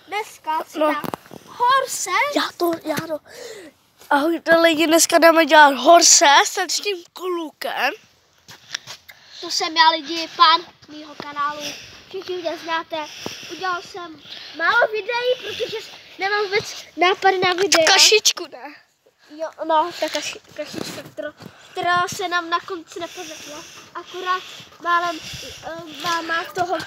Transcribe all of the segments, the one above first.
Dneska si dám horse. Já to. Ahoj lidi, dneska jdeme dělat horse s tím klukem. To jsem já lidi, pán mýho kanálu. Všichni mě znáte. Udělal jsem málo videí, protože nemám vůbec nápady na videa. Kašičku, ne? Jo, no, ta kašička, která se nám na konci nepovedla. Akorát má toho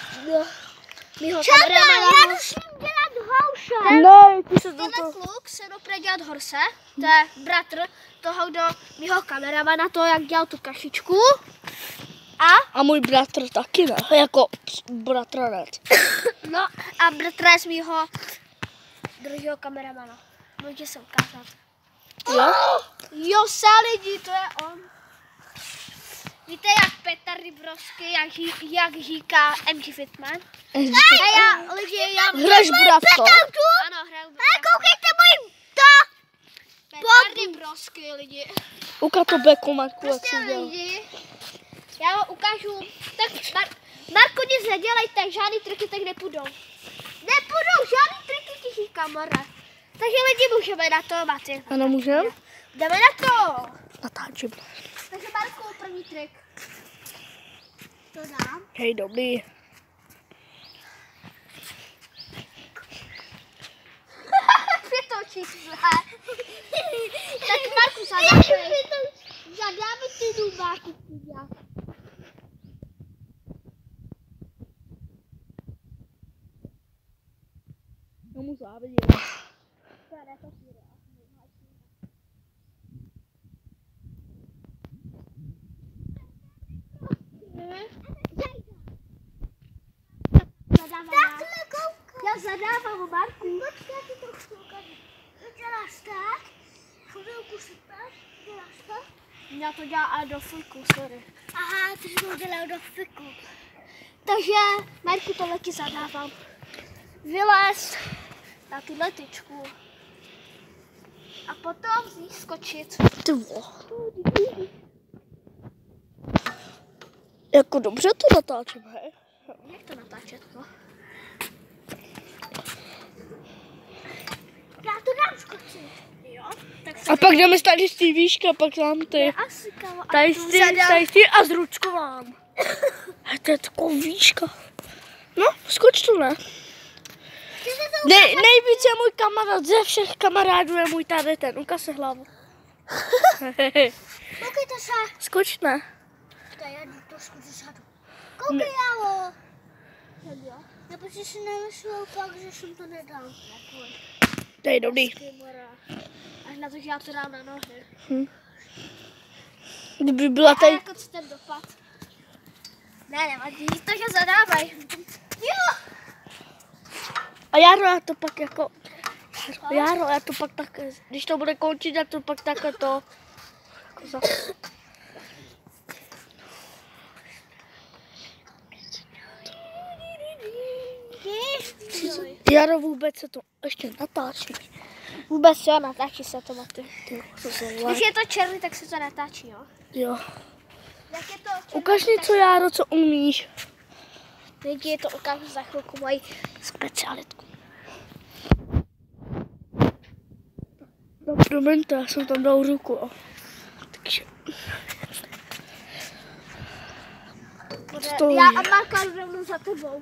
mýho kameramana. Já musím dělat horse. No, ty se Tenhle kluk se dopře dělat horse. To je bratr toho, kdo mýho kameramana, to jak dělal tu kašičku. A můj bratr taky ne, jako bratranec. No a bratranec mýho druhého kameramana. Můžete se ukázat. Jo? Jo, lidi, to je on. Víte, jak Petr Rybrovský, jak říká MG Fitman? Hraješ Bravko? Ano, hraju Bravko. Koukejte můj to! Petr Rybrovský, lidi. Ukáž to beku, Marku, jak Prostě jsem dělal. lidi, já ho ukážu. Tak Marko, nic nedělejte, žádný triky tak nepůjdou. Nepůjdou žádný triky, ti říkám, Mara. Takže lidi, můžeme na to, Maty. Ano, můžeme? Jdeme na to. Natáčím. Takže Marko, první trik. To dám. Hej, dobrý. Pětočísle. Tak Marku, zadáme ty dubáky. No mu závidím. Já zadávám Marku. Počkej, ty to chci ukázat. Děláš tak, chvilku si tak, děláš tak. Já to dělám ale do fiku, sorry. Aha, ty jsi to dělal do fiku. Takže, Marku, tohle ti zadávám. Vylez na tu letičku. A potom z ní skočit. Ty vole. Jako dobře to natáčím, hej? Jak to natáčet, no? Já to dám skočit. Jo? Tak A pak jdeme tady z té výšky a pak tam ty. asi kámo. Tady z ty a zručkovám. To je taková výška. No, skoč to, ne? Nejvíc je můj kamarád, ze všech kamarádů je můj tady ten. Ukaž se hlavu. Koukejte se. Skoč, ne? To já jdu trošku zezadu. Koukej, Jalo. Já protože si nemyslel pak, že jsem to nedal. To je dobrý. Až na to, že já to dám na nohy. Kdyby byla A tady... jako co ten dopad? Ne, nevadí, takže zadávaj. Jo. A já to pak jako... Já to pak tak... Když to bude končit, tak to pak takhle to... Jako Jaro, vůbec se to ještě natáčí. Vůbec jo, natáčí se to, Maty. Když je to černý, tak se to natáčí, jo? Jo. Jak je to černý, Ukaž něco, Jaro, co umíš. lidi, to ukážu za chvilku moji specialitku. No, promiňte, já jsem tam dal ruku. Jo. Takže... Já a Marka rovnou za tebou.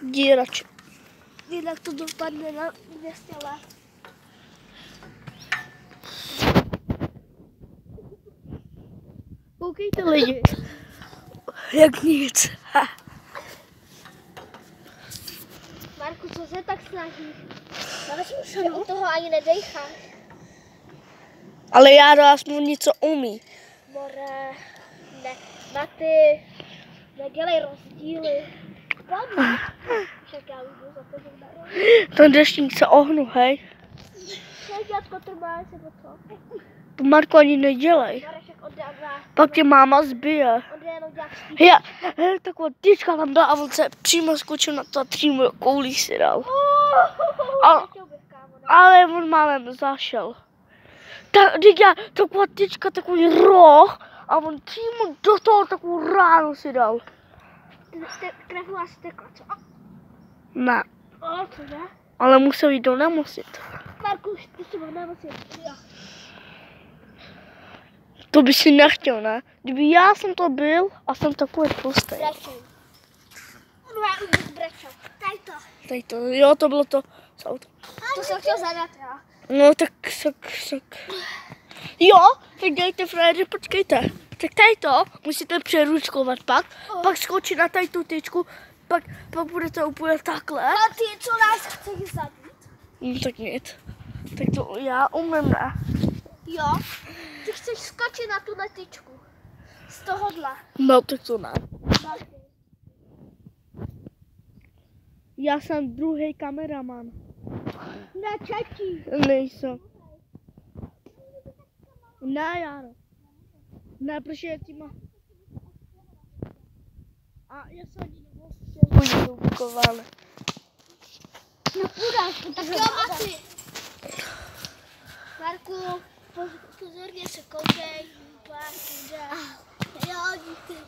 Dírač. Jinak to dopadne na 200 let. Koukejte lidi. Jak nic. Marku, co se tak snažíš? Já od toho ani nedejcháš. Ale Jaro aspoň něco umí. More, ne, Maty, nedělej rozdíly. Pojď, však já jdu za tebou na roh. Ten deštník se ohnu, hej. Děťátko, trmáš se to. To Marko ani nedělej. Marešek oddává. Pak tě máma zbije. On jde jenom dělat Hej, taková tyčka tam dá a on se přímo skočil na to a přímo koulí si dal. Ale on málem zašel. Taková tyčka, takový roh a on přímo do toho takovou ránu si dal. Krev vás tekla, co? Ne. O, cože? Ale musel jít do nemosit. Marku, ty si mám nemosit. Jo. To by si nechtěl, ne? Kdyby já jsem to byl a jsem takový tlustý. Brečej. No, už brečel. Tady to. Tady to, jo, to bylo to z auta. To jsem chtěl zadat, já. No tak. Jo, tak dejte frajeři, počkejte. Tak tady to musíte přeručkovat pak skočit na tady tu tyčku, pak budete úplně takhle. A ty, co nás chceš zabít? No tak nic. Tak to já umím, ne? Jo. Ty chceš skočit na tu tyčku. Z tohohle. No tak to ne. Já jsem druhý kameraman. Ne, třetí. Nejsem. Ne, Járo. Ne, protože je tím a já se ani nemohu bukovále. No půjdeš, tak jo, Mati. Marku, pozorně se koukej. Jo, díky.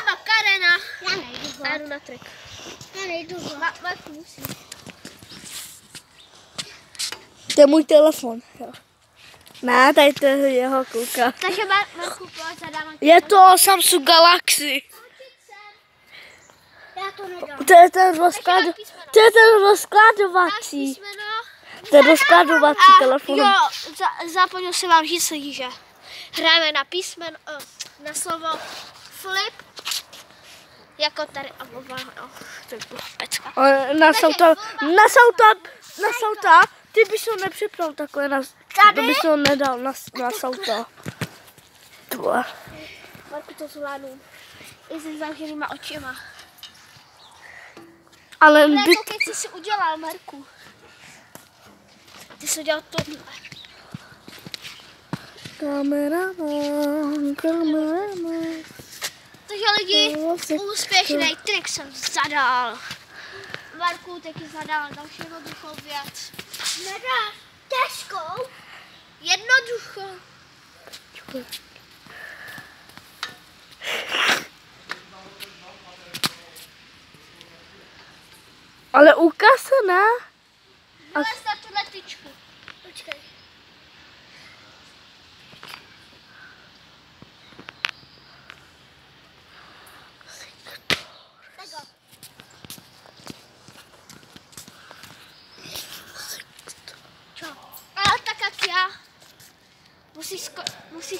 Makarena. Já nejdu. Já jdu na trik. Já nejdu. Marku musí. To je můj telefon. Jo. Ne, tady to je jeho kouka. Takže Marku, zadáme. Je to Samsung Galaxy. Já to nedám. To je ten rozkladovací. To je rozkladovací telefon. Jo, zapomněl jsem vám říct, že hrajeme na písmeno, na slovo flip, jako tady a no, to je byla pecka. Na sauta, ty bys ho nepřipnul takhle, to bys ho nedal na sauta. Tvoje. Marku, to zvládnu. I se zavřenýma očima. Ale koukej, co jsi udělal, Marku. Ty jsi udělal tohle. Kameraman. Takže lidi, úspěšný trik jsem zadal. Marku, taky zadal další jednoduchou věc. Nedá, těžkou. Jednoduchou. Ale ukáž se, ne? Vylez na tuhle tyčku. Počkej. Ale tak jak já. Musíš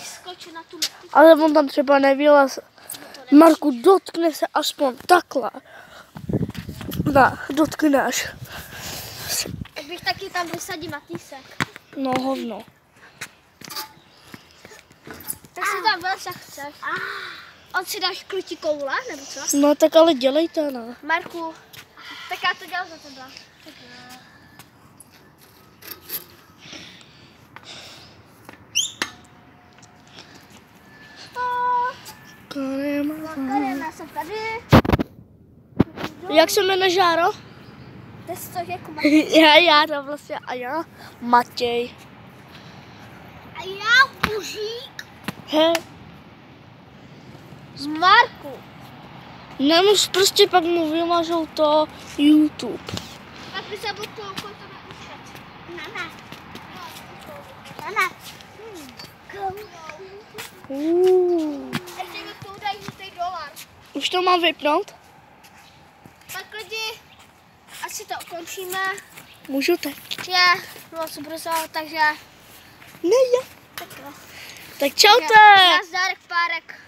skočit na tu tyčku. Ale on tam třeba nevylez. Marku, dotkne se aspoň takhle. Ne, dotkneš. Tak bych taky tam vysadil Matýsek. No hovno. Tak si tam vylez, jak chceš. On si dáš krutí koule, nebo co? No tak ale dělejte, ne? Marku, tak já to dělám za tebe. Makarena jsem tady. Jak se jmenuje Žáro? To je to jako Já vlastně a já Matěj. A já Bužík. He. Z Marku. Nemus prostě pak mu vymažou to YouTube. Tak by se budu to učit. Ne. Ještě mi to udají $1. Už to mám vypnout? Tak lidi, asi to ukončíme. Můžu teď? Je moc brzo, takže... Ne, je. Tak jo. Tak čaute. Nazdárek, párek.